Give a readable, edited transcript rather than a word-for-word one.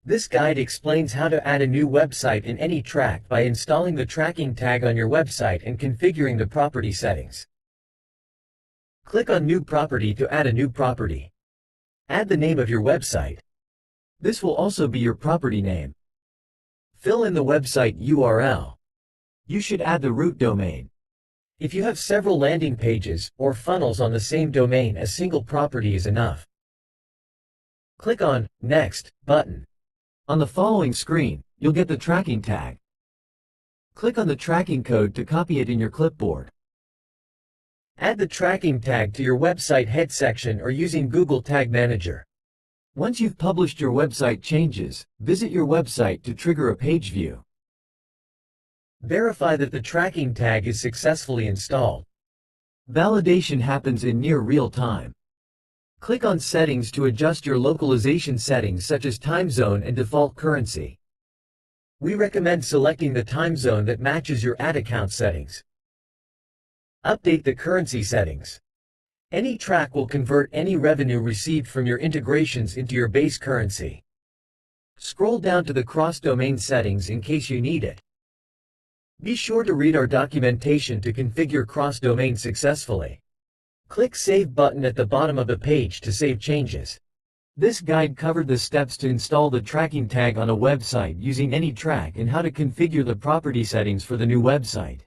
This guide explains how to add a new website in AnyTrack by installing the tracking tag on your website and configuring the property settings. Click on New Property to add a new property. Add the name of your website. This will also be your property name. Fill in the website URL. You should add the root domain. If you have several landing pages or funnels on the same domain, a single property is enough. Click on Next button. On the following screen, you'll get the tracking tag. Click on the tracking code to copy it in your clipboard. Add the tracking tag to your website head section or using Google Tag Manager. Once you've published your website changes, visit your website to trigger a page view. Verify that the tracking tag is successfully installed. Validation happens in near real time. Click on Settings to adjust your localization settings such as time zone and default currency. We recommend selecting the time zone that matches your ad account settings. Update the currency settings. AnyTrack will convert any revenue received from your integrations into your base currency. Scroll down to the cross-domain settings in case you need it. Be sure to read our documentation to configure cross-domain successfully. Click Save button at the bottom of the page to save changes. This guide covered the steps to install the tracking tag on a website using AnyTrack and how to configure the property settings for the new website.